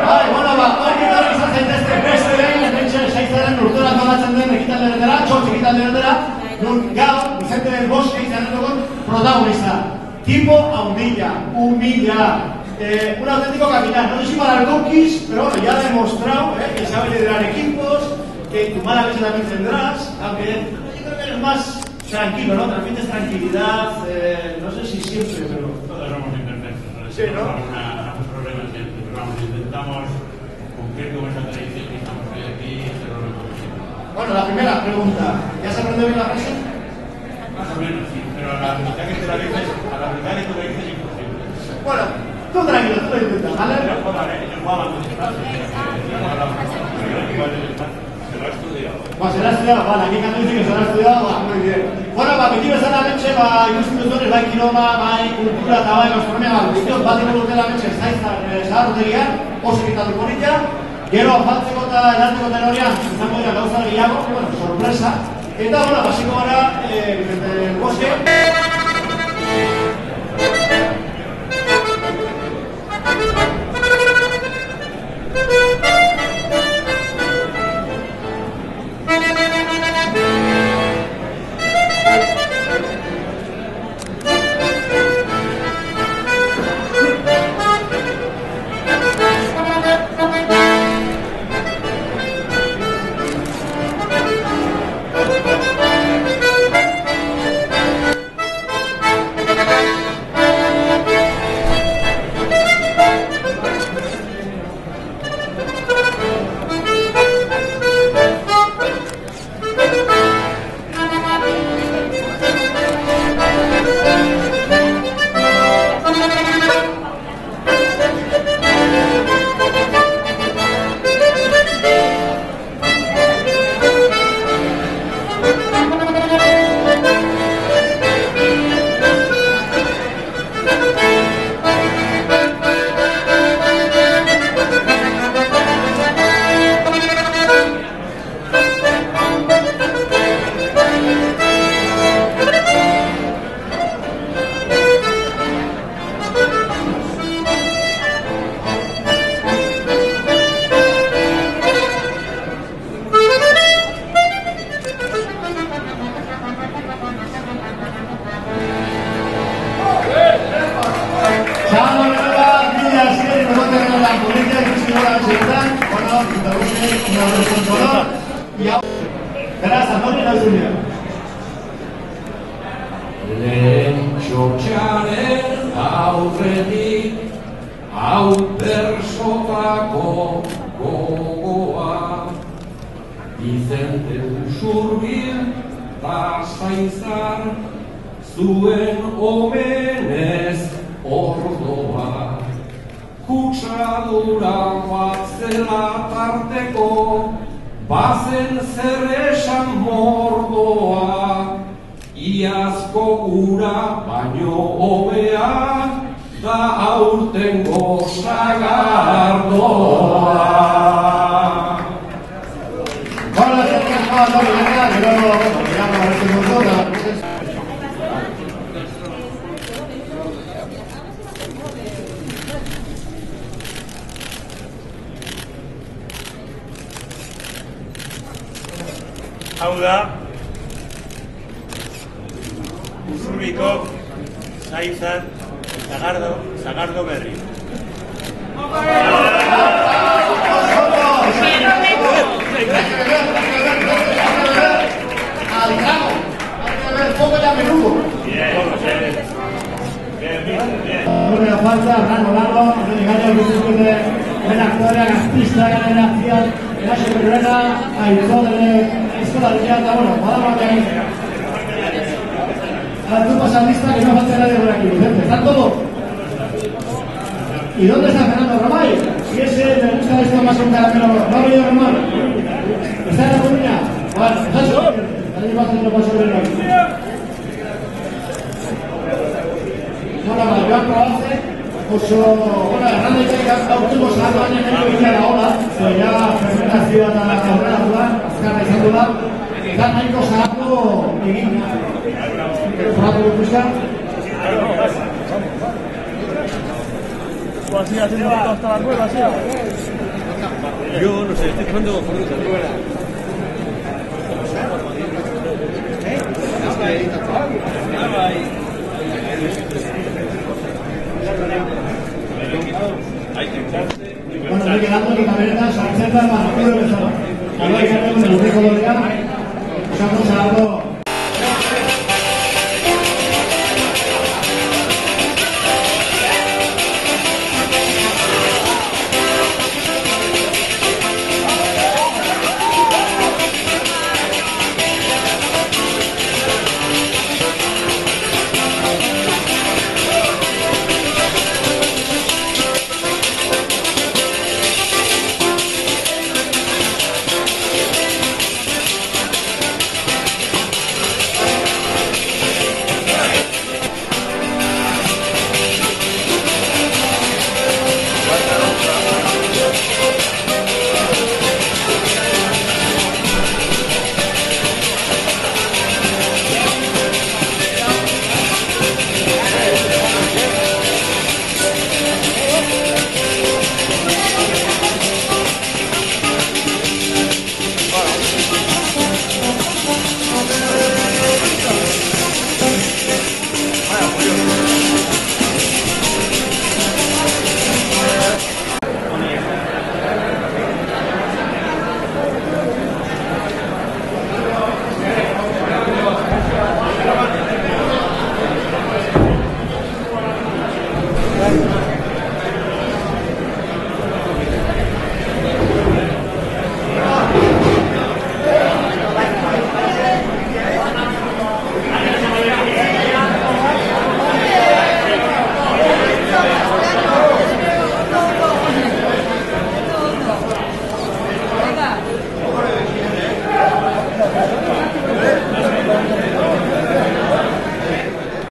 Bueno, hori izan zaitezte beste behin, hementxe saizaren urteran dolatzen den ekitalderetara, txotx ekitalderetara, nun gaur, Vicente del Bosque izan dugun protagonista. Tipo humilla. Un auténtico capitán. No sé si para el Conquist, pero bueno, ya ha demostrado que sabe liderar equipos, que tu mala leche también tendrás, aunque yo creo que eres más tranquilo, ¿no? Transmites tranquilidad, no sé si siempre, pero... Todos somos imperfectos, ¿no? Sí, ¿no? Algunos problemas siempre, pero vamos, intentamos cumplir con esa tradición que estamos hoy aquí y hacerlo lo mejor posible. Bueno, la primera pregunta, ¿ya se aprendió bien la frase? Más o menos, sí, pero a la mitad que te la dices, es imposible. Bueno, tú tranquilo, tú lo intentas, ¿vale? Yo jugaba con espacio, igual del espacio, se lo ha estudiado. Bueno, se lo ha estudiado, vale, aquí cuando dice que se lo ha estudiado, va, muy bien. Bueno, beti bezala ametxe, instituzionez, bai kiroma, bai kultura eta bai gastronomia, guztiok bat iko dutela ametxe zaharrotegian, oso ekitatu polita, gero afaltzeko eta edarteko tenorian, izango dira gauza gehiago, bueno, sorpresa, eta, bueno, basiko gara, Vicente del Bosque. Beraz, Antonio Nazunia. Lehen txotxaren aurretik hau bersotako gogoa Vicente Usurbil ta Saizar zuen omenez ordoa Kutsadura bat zela tarteko bazen zer esan mordoa Iazko ura baino hobea da aurtengo sagardoa. Hola, hau da Usurbiko Saizar Sagardo berri. Al grano, hay que ver poco ya menudo. Bien. No me falta, Rano, el principio de la actora, artista, de la acción, de la superioridad, ayudó de la leyenda, bueno, podamos ver ahí. Ahora tú pasas lista que no falta nadie por aquí, Vicente, ¿están todos? ¿Y dónde está Fernando Romay? Si ese le gusta esto más un caramelo, ¿no ha venido Román? ¿Está en la Coruña? Bueno, está suficiente. Ahí va a hacer lo paso de aquí. Bueno, Joan Proace, oso, bueno, errandaitek aurtuko zahartu baina nahiko bila da hola, ja fermentazioa eta aurrera duan, azkarra izan du da, eta nahiko zahartu egin. Zahartu guztia? tipo así, haciendo fotos hasta las 9, así. Yo no sé, estoy tomando fotos de fuera. Bueno, estoy quedando aquí camionetas, camisetas, más oscuro que solo. Algo hay que hacer con el rico de estamos a algo